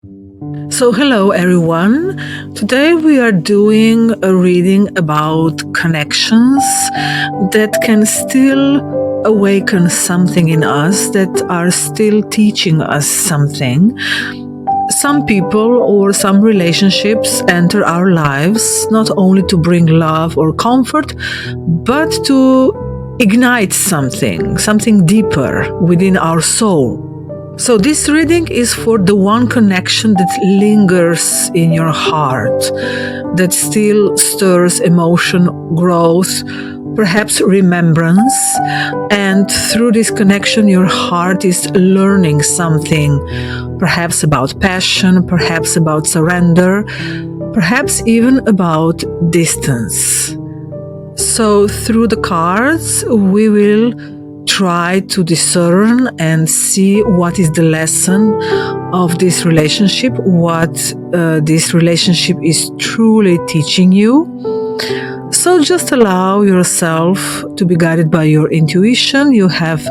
So, hello everyone. Today we are doing a reading about connections that can still awaken something in us, that are still teaching us something. Some people or some relationships enter our lives not only to bring love or comfort, but to ignite something deeper within our soul. So this reading is for the one connection that lingers in your heart, that still stirs emotion, growth, perhaps remembrance. And through this connection, your heart is learning something, perhaps about passion, perhaps about surrender, perhaps even about distance. So through the cards, we will try to discern and see what is the lesson of this relationship, what this relationship is truly teaching you. So just allow yourself to be guided by your intuition. You have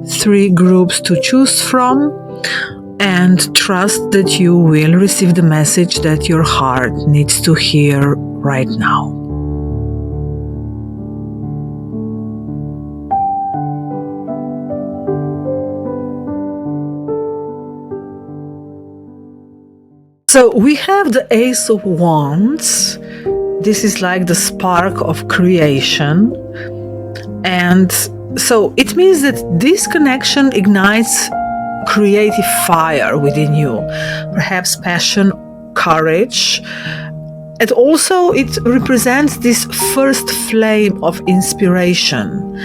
3 groups to choose from, and trust that you will receive the message that your heart needs to hear right now. So we have the Ace of Wands. This is like the spark of creation. And so it means that this connection ignites creative fire within you, perhaps passion, courage. And also it represents this first flame of inspiration.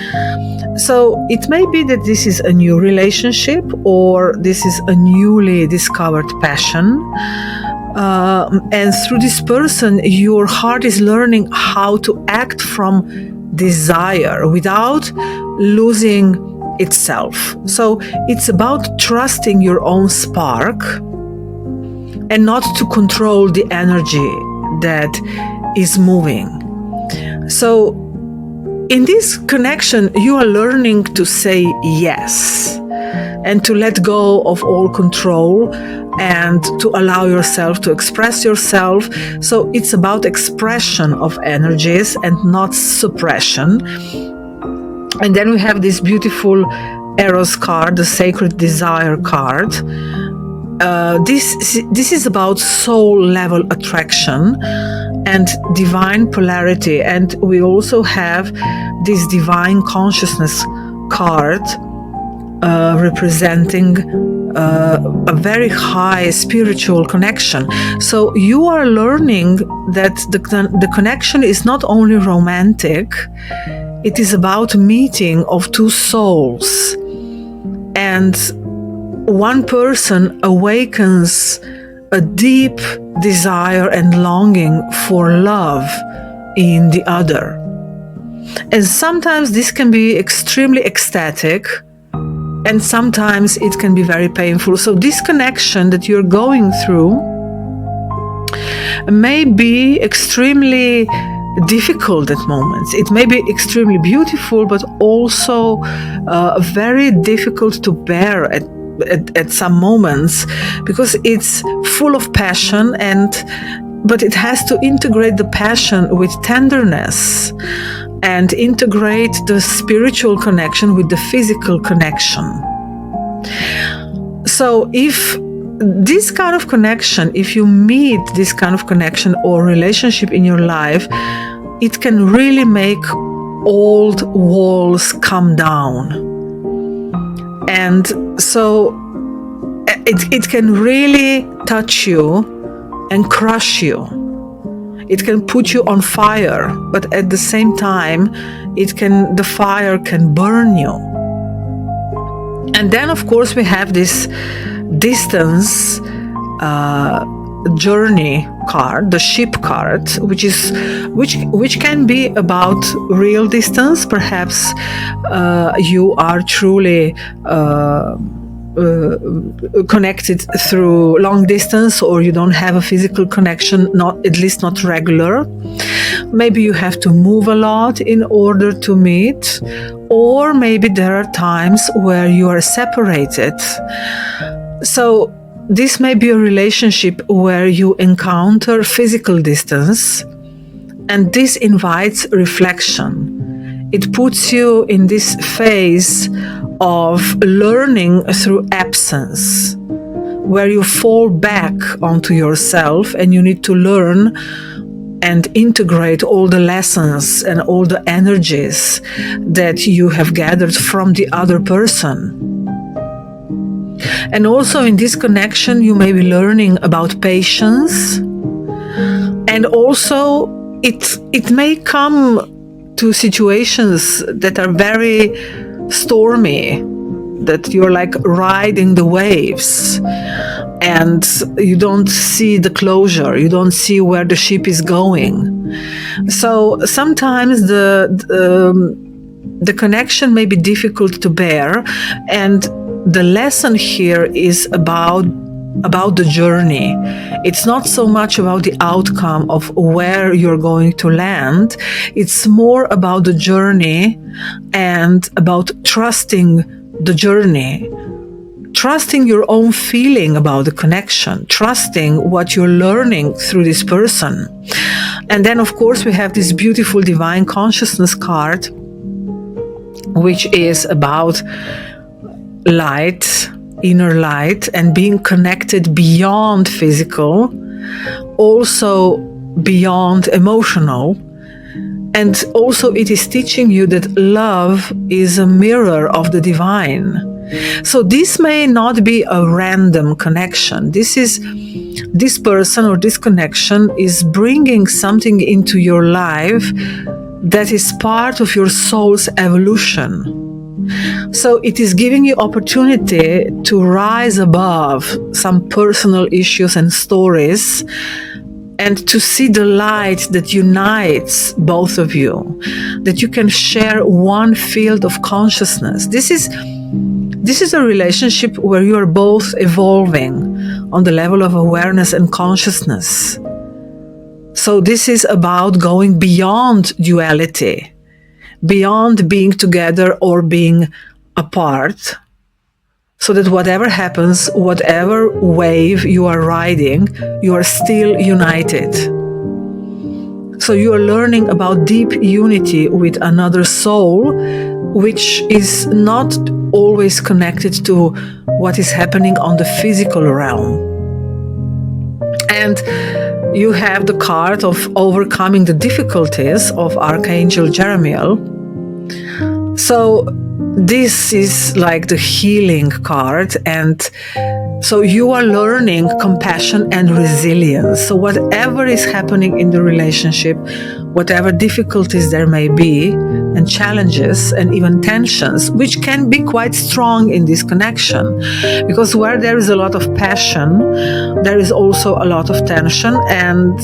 So it may be that this is a new relationship, or this is a newly discovered passion. And through this person, your heart is learning how to act from desire without losing itself. So it's about trusting your own spark and not to control the energy that is moving. So in this connection, you are learning to say yes and to let go of all control and to allow yourself to express yourself. So it's about expression of energies and not suppression. And then we have this beautiful Eros card, the Sacred Desire card. This is about soul level attraction and divine polarity. And we also have this divine consciousness card representing a very high spiritual connection. So you are learning that the connection is not only romantic, it is about meeting of 2 souls. And one person awakens a deep desire and longing for love in the other. And sometimes this can be extremely ecstatic, and sometimes it can be very painful. So this connection that you're going through may be extremely difficult at moments. It may be extremely beautiful, but also very difficult to bear at some moments, because it's full of passion, but it has to integrate the passion with tenderness and integrate the spiritual connection with the physical connection. So if this kind of connection, if you meet this kind of connection or relationship in your life, it can really make old walls come down. And so it can really touch you and crush you. It can put you on fire, but at the same time, the fire can burn you. And then, of course, we have this distance journey card, the ship card, which can be about real distance. Perhaps you are truly connected through long distance, or you don't have a physical connection, at least not regular. Maybe you have to move a lot in order to meet, or maybe there are times where you are separated. So this may be a relationship where you encounter physical distance, and this invites reflection. It puts you in this phase of learning through absence, where you fall back onto yourself and you need to learn and integrate all the lessons and all the energies that you have gathered from the other person. And also in this connection, you may be learning about patience, and also it may come to situations that are very stormy, that you're like riding the waves and you don't see the closure, you don't see where the ship is going. So sometimes the connection may be difficult to bear, and the lesson here is about the journey. It's not so much about the outcome of where you're going to land. It's more about the journey and about trusting the journey, trusting your own feeling about the connection, trusting what you're learning through this person. And then, of course, we have this beautiful divine consciousness card, which is about light, inner light, and being connected beyond physical, also beyond emotional. And also it is teaching you that love is a mirror of the divine. So this may not be a random connection. This person or this connection is bringing something into your life that is part of your soul's evolution. So it is giving you opportunity to rise above some personal issues and stories, and to see the light that unites both of you, that you can share one field of consciousness. This is a relationship where you are both evolving on the level of awareness and consciousness. So this is about going beyond duality, beyond being together or being apart, so that whatever happens, whatever wave you are riding, you are still united. So you are learning about deep unity with another soul, which is not always connected to what is happening on the physical realm. And you have the card of overcoming the difficulties of Archangel Jeremiel. So this is like the healing card, and so you are learning compassion and resilience. So whatever is happening in the relationship, whatever difficulties there may be, and challenges and even tensions, which can be quite strong in this connection, because where there is a lot of passion, there is also a lot of tension, and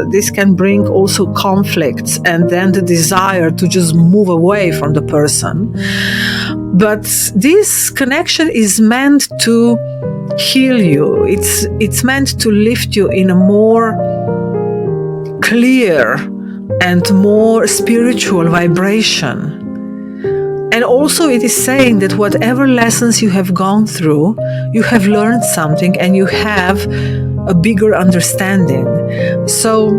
this can bring also conflicts and then the desire to just move away from the person. But this connection is meant to heal you. It's meant to lift you in a more clear and more spiritual vibration. And also it is saying that whatever lessons you have gone through, you have learned something and you have a bigger understanding. So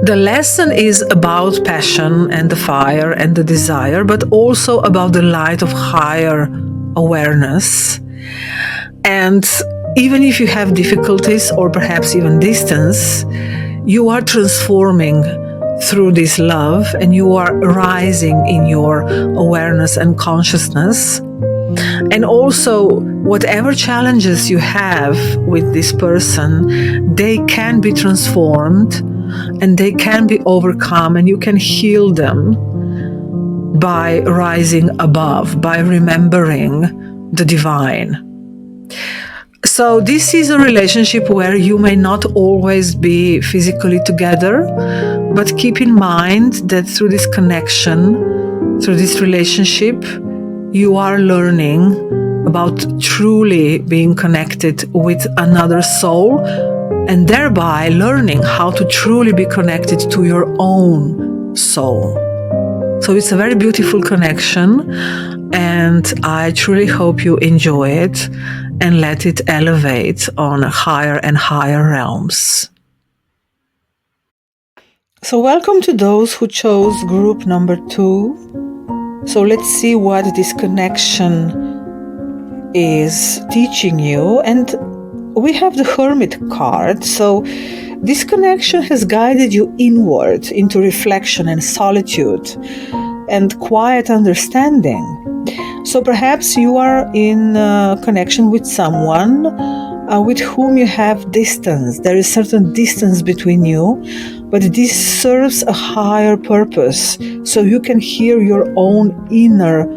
the lesson is about passion and the fire and the desire, but also about the light of higher awareness. And even if you have difficulties or perhaps even distance, you are transforming through this love, and you are rising in your awareness and consciousness. And also, whatever challenges you have with this person, they can be transformed and they can be overcome, and you can heal them by rising above, by remembering the divine. So this is a relationship where you may not always be physically together, but keep in mind that through this connection, through this relationship, you are learning about truly being connected with another soul, and thereby learning how to truly be connected to your own soul. So it's a very beautiful connection, and I truly hope you enjoy it. and let it elevate on higher and higher realms. So welcome to those who chose group number 2. So let's see what this connection is teaching you. And we have the Hermit card. So this connection has guided you inward into reflection and solitude and quiet understanding. So perhaps you are in connection with someone with whom you have distance. There is certain distance between you, but this serves a higher purpose, so you can hear your own inner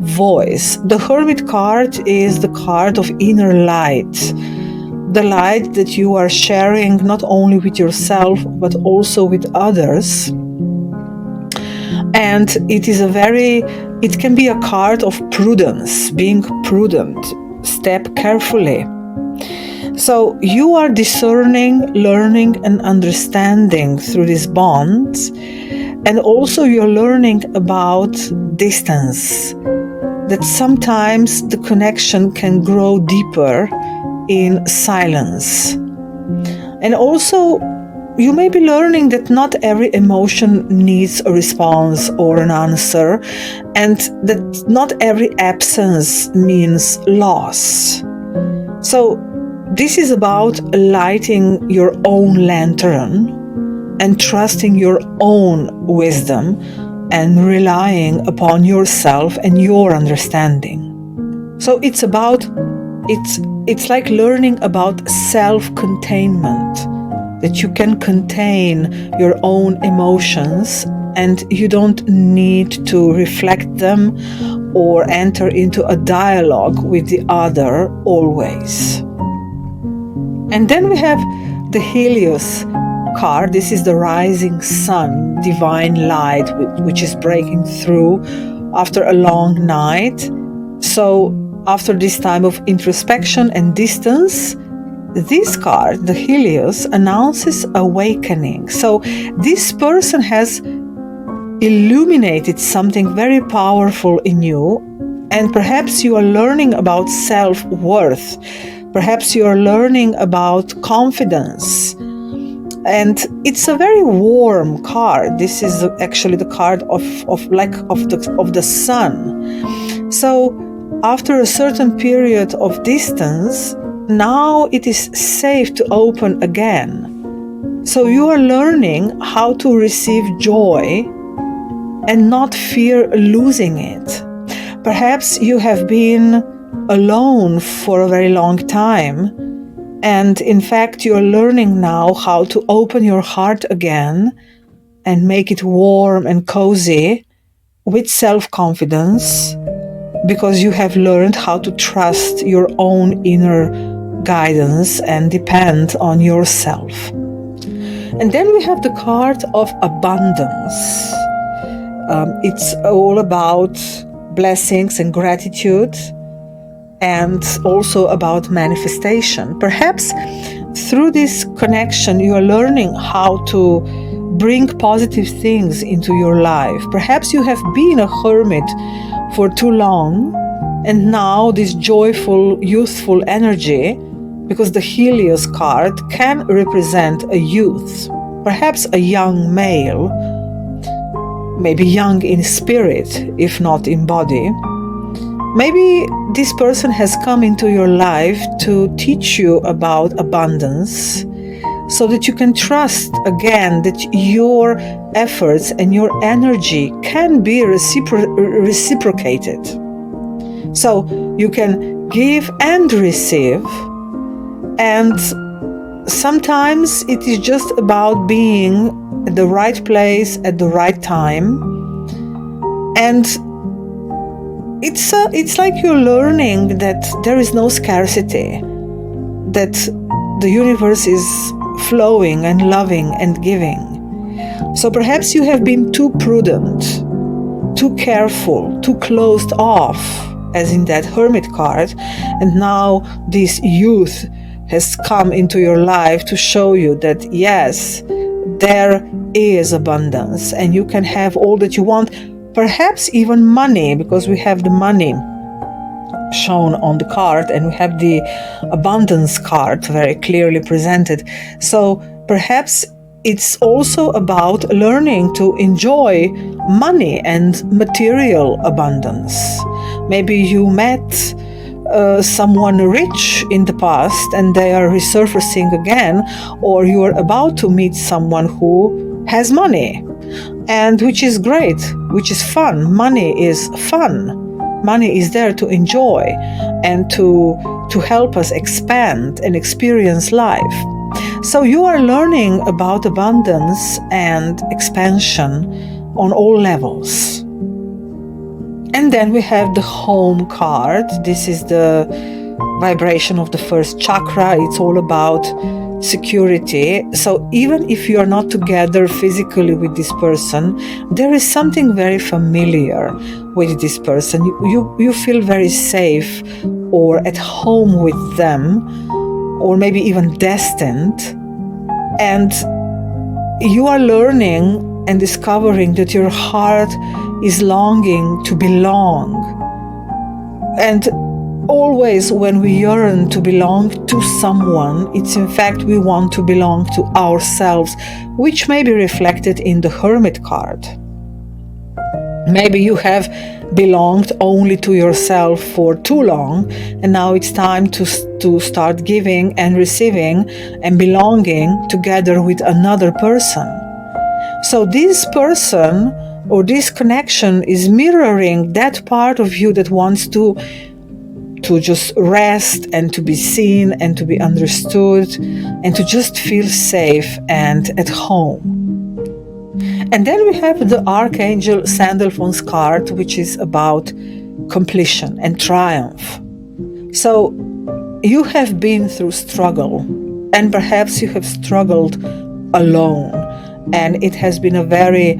voice. The Hermit card is the card of inner light, the light that you are sharing not only with yourself, but also with others. And it can be a card of prudence, being prudent, step carefully. So you are discerning, learning, and understanding through this bond. And also you're learning about distance, that sometimes the connection can grow deeper in silence. And also you may be learning that not every emotion needs a response or an answer, and that not every absence means loss. So this is about lighting your own lantern and trusting your own wisdom and relying upon yourself and your understanding. So it's like learning about self-containment, that you can contain your own emotions and you don't need to reflect them or enter into a dialogue with the other always. And then we have the Helios card. This is the rising sun, divine light, which is breaking through after a long night. So after this time of introspection and distance, this card, the Helios, announces awakening. So this person has illuminated something very powerful in you, and perhaps you are learning about self-worth. Perhaps you are learning about confidence. And it's a very warm card. This is actually the card of the sun. So after a certain period of distance, now it is safe to open again. So you are learning how to receive joy and not fear losing it. Perhaps you have been alone for a very long time, and in fact you are learning now how to open your heart again and make it warm and cozy with self-confidence, because you have learned how to trust your own inner guidance and depend on yourself. And then we have the card of abundance. It's all about blessings and gratitude, and also about manifestation. Perhaps through this connection you are learning how to bring positive things into your life. Perhaps you have been a hermit for too long, and now this joyful, youthful energy, because the Helios card can represent a youth, perhaps a young male, maybe young in spirit, if not in body. Maybe this person has come into your life to teach you about abundance, so that you can trust again that your efforts and your energy can be reciprocated. So you can give and receive, and sometimes it is just about being at the right place at the right time. And it's like you're learning that there is no scarcity, that the universe is flowing and loving and giving. So perhaps you have been too prudent, too careful, too closed off, as in that Hermit card, and now this youth has come into your life to show you that yes, there is abundance and you can have all that you want. Perhaps even money, because we have the money. shown on the card, and we have the abundance card very clearly presented. So perhaps it's also about learning to enjoy money and material abundance. Maybe you met someone rich in the past and they are resurfacing again, or you are about to meet someone who has money, and which is great, which is fun. Money is fun. Money is there to enjoy and to help us expand and experience life. So you are learning about abundance and expansion on all levels. And then we have the home card. This is the vibration of the first chakra. It's all about security. So even if you are not together physically with this person, there is something very familiar with this person. You feel very safe or at home with them, or maybe even destined. And you are learning and discovering that your heart is longing to belong. And always when we yearn to belong to someone, it's in fact we want to belong to ourselves, which may be reflected in the Hermit card. Maybe you have belonged only to yourself for too long, and now it's time to start giving and receiving and belonging together with another person. So this person or this connection is mirroring that part of you that wants to just rest and to be seen and to be understood and to just feel safe and at home. And then we have the Archangel Sandalphon's card, which is about completion and triumph. So you have been through struggle, and perhaps you have struggled alone, and it has been a very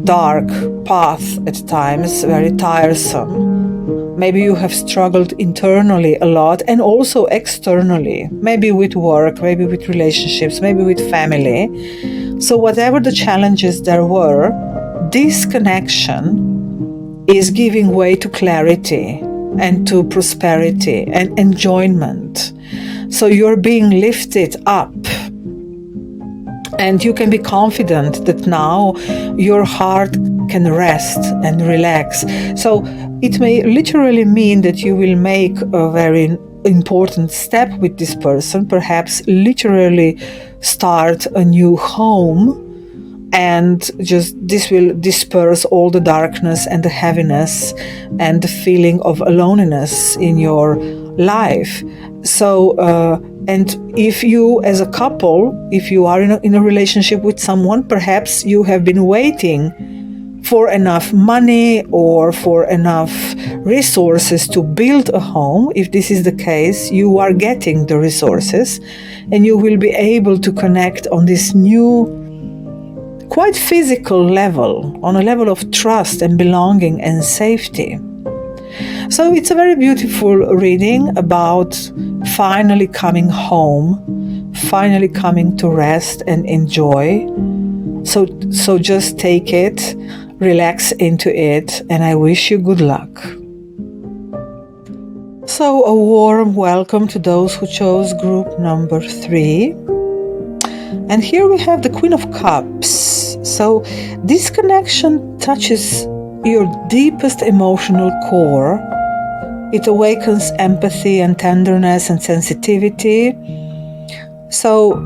dark path at times, very tiresome. Maybe you have struggled internally a lot and also externally, maybe with work, maybe with relationships, maybe with family. So whatever the challenges there were, this connection is giving way to clarity and to prosperity and enjoyment. So you're being lifted up. And you can be confident that now your heart can rest and relax. So it may literally mean that you will make a very important step with this person, perhaps literally start a new home, and just this will disperse all the darkness and the heaviness and the feeling of aloneness in your life. So and if you as a couple, if you are in a relationship with someone, perhaps you have been waiting for enough money or for enough resources to build a home. If this is the case, you are getting the resources and you will be able to connect on this new, quite physical level, on a level of trust and belonging and safety. So it's a very beautiful reading about finally coming home, finally coming to rest and enjoy. So just take it, relax into it, and I wish you good luck. So a warm welcome to those who chose group number 3. And here we have the Queen of Cups. So this connection touches your deepest emotional core. It awakens empathy and tenderness and sensitivity. So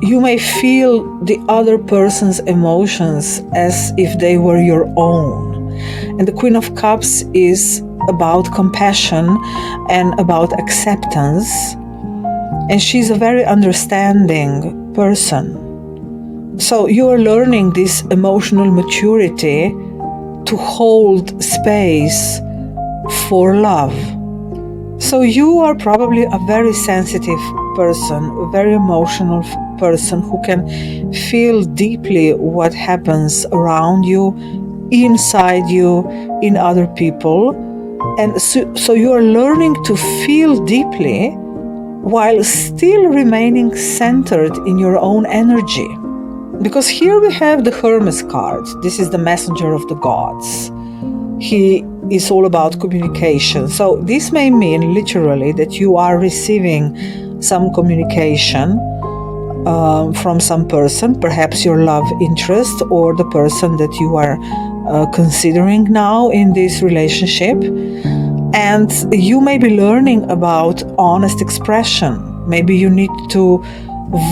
you may feel the other person's emotions as if they were your own. And the Queen of Cups is about compassion and about acceptance. And she's a very understanding person. So you are learning this emotional maturity to hold space for love. So you are probably a very sensitive person, a very emotional person who can feel deeply what happens around you, inside you, in other people. And so you are learning to feel deeply while still remaining centered in your own energy. Because here we have the Hermes card. This is the messenger of the gods. he is all about communication. So this may mean literally that you are receiving some communication from some person, perhaps your love interest or the person that you are considering now in this relationship. And you may be learning about honest expression. Maybe you need to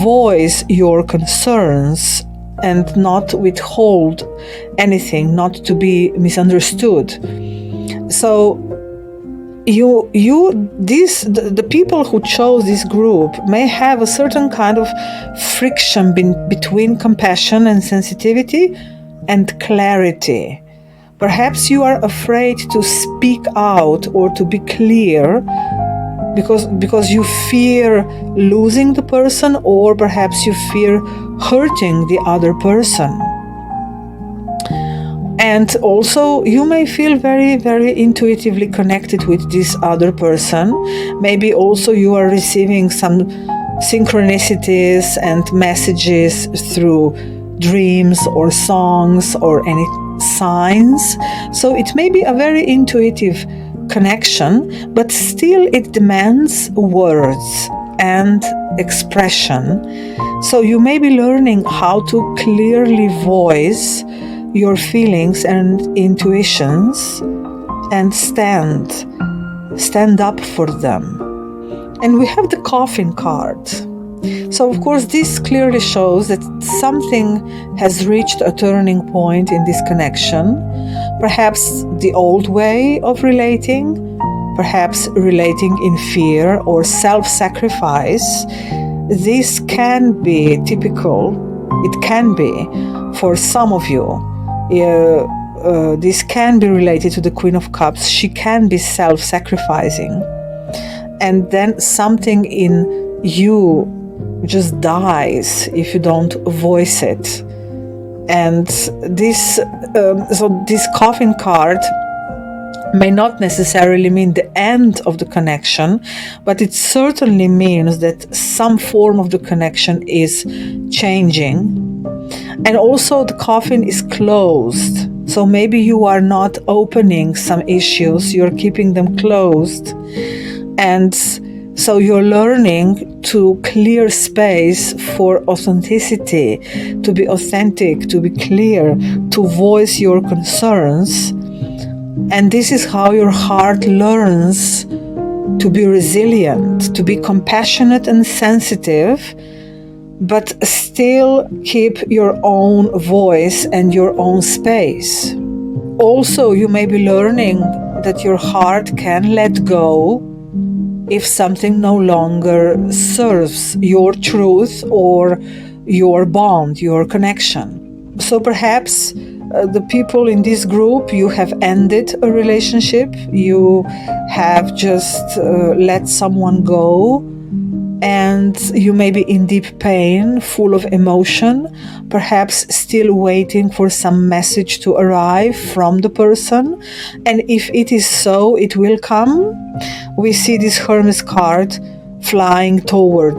voice your concerns and not withhold anything, not to be misunderstood. So the people who chose this group may have a certain kind of friction between compassion and sensitivity and clarity. Perhaps you are afraid to speak out or to be clear because you fear losing the person, or perhaps you fear hurting the other person. And also you may feel very, very intuitively connected with this other person. Maybe also you are receiving some synchronicities and messages through dreams or songs or any signs. So it may be a very intuitive connection, but still it demands words and expression. So you may be learning how to clearly voice your feelings and intuitions and stand up for them. And we have the coffin card. So of course this clearly shows that something has reached a turning point in this connection. Perhaps the old way of relating, perhaps relating in fear or self-sacrifice. This can be typical. It can be for some of you. This can be related to the Queen of Cups. She can be self-sacrificing. And then something in you just dies if you don't voice it. And this coffin card may not necessarily mean the end of the connection, but it certainly means that some form of the connection is changing. And also the coffin is closed. So maybe you are not opening some issues, you're keeping them closed. And so you're learning to clear space for authenticity, to be authentic, to be clear, to voice your concerns. And this is how your heart learns to be resilient, to be compassionate and sensitive, but still keep your own voice and your own space. Also, you may be learning that your heart can let go if something no longer serves your truth or your bond, your connection. So perhaps the people in this group, you have ended a relationship, you have just let someone go, and you may be in deep pain, full of emotion, perhaps still waiting for some message to arrive from the person. And if it is so, it will come. We see this Hermes card flying toward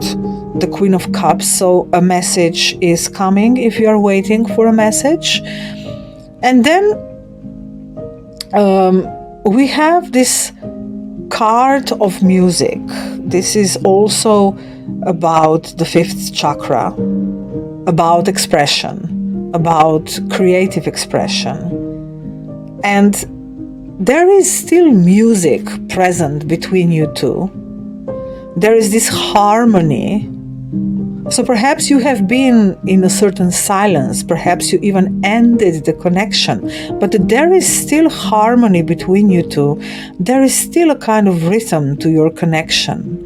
the Queen of Cups, so a message is coming if you are waiting for a message. And then we have this card of music. This is also about the fifth chakra, about expression, about creative expression. And there is still music present between you two. There is this harmony. So perhaps you have been in a certain silence, perhaps you even ended the connection, but there is still harmony between you two. There is still a kind of rhythm to your connection.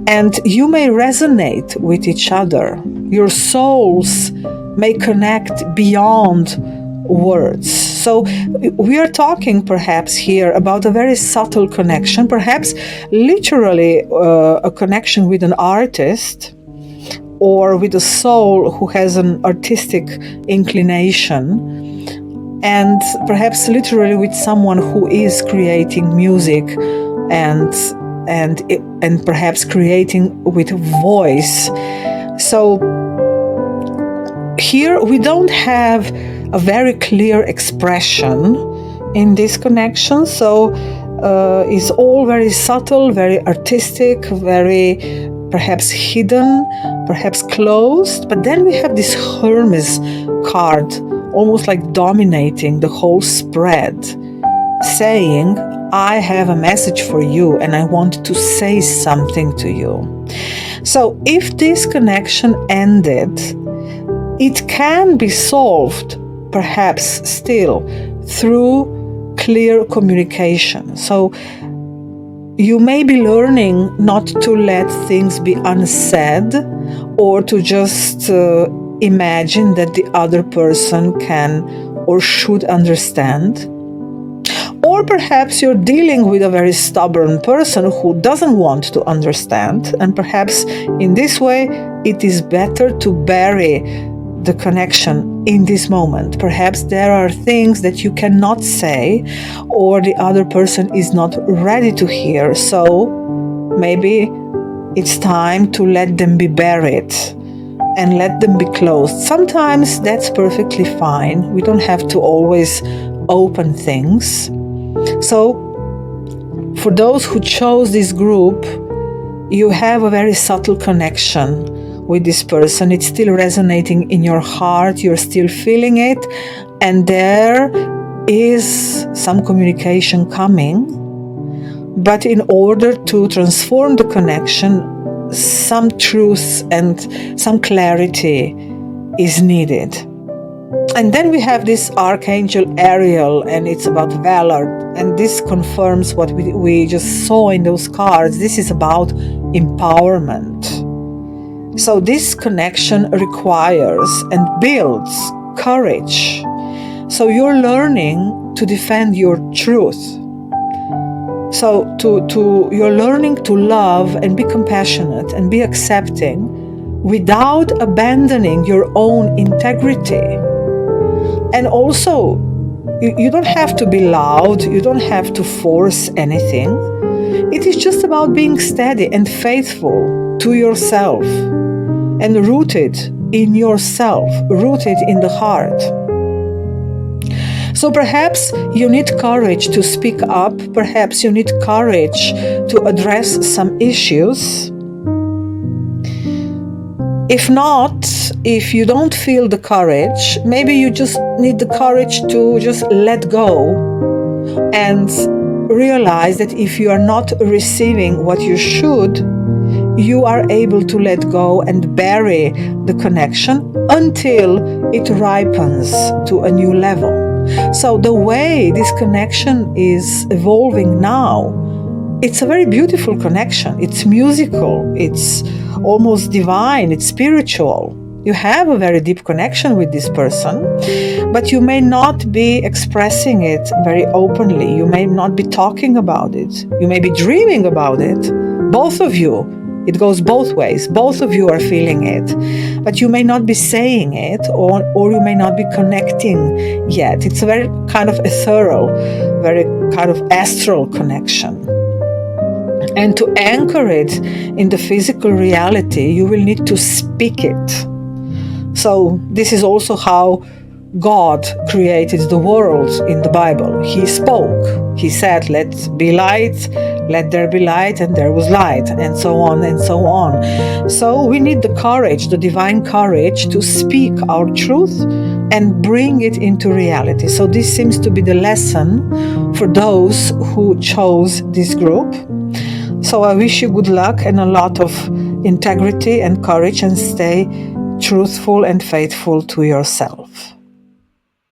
And you may resonate with each other. Your souls may connect beyond words. So we are talking perhaps here about a very subtle connection, perhaps literally a connection with an artist, or with a soul who has an artistic inclination, and perhaps literally with someone who is creating music and perhaps creating with voice. So here we don't have a very clear expression in this connection. So it's all very subtle, very artistic, very perhaps hidden, perhaps closed. But then we have this Hermes card, almost like dominating the whole spread, saying, I have a message for you and I want to say something to you. So if this connection ended, it can be solved perhaps still through clear communication. So you may be learning not to let things be unsaid, or to just imagine that the other person can or should understand. Or perhaps you're dealing with a very stubborn person who doesn't want to understand, and perhaps in this way it is better to bury the connection in this moment. Perhaps there are things that you cannot say, or the other person is not ready to hear, so maybe it's time to let them be buried and let them be closed. Sometimes that's perfectly fine. We don't have to always open things. So for those who chose this group, you have a very subtle connection with this person. It's still resonating in your heart, you're still feeling it, and there is some communication coming. But in order to transform the connection, some truth and some clarity is needed. And then we have this Archangel Ariel, and it's about valor. And this confirms what we just saw in those cards. This is about empowerment. So this connection requires and builds courage. So you're learning to defend your truth. So you're learning to love and be compassionate and be accepting without abandoning your own integrity. And also, you don't have to be loud, you don't have to force anything. It is just about being steady and faithful to yourself and rooted in yourself, rooted in the heart. So perhaps you need courage to speak up, perhaps you need courage to address some issues. If not, if you don't feel the courage, maybe you just need the courage to just let go and realize that if you are not receiving what you should, you are able to let go and bury the connection until it ripens to a new level. So the way this connection is evolving now, it's a very beautiful connection. It's musical, it's almost divine, it's spiritual. You have a very deep connection with this person, but you may not be expressing it very openly. You may not be talking about it. You may be dreaming about it. Both of you. It goes both ways. Both of you are feeling it, but you may not be saying it, or you may not be connecting yet. It's a very kind of ethereal, very kind of astral connection. And to anchor it in the physical reality, you will need to speak it. So this is also how God created the world in the Bible. He spoke. He said, let be light, let there be light, and there was light, and so on and so on. So we need the courage, the divine courage, to speak our truth and bring it into reality. So this seems to be the lesson for those who chose this group. So I wish you good luck and a lot of integrity and courage, and stay truthful and faithful to yourself.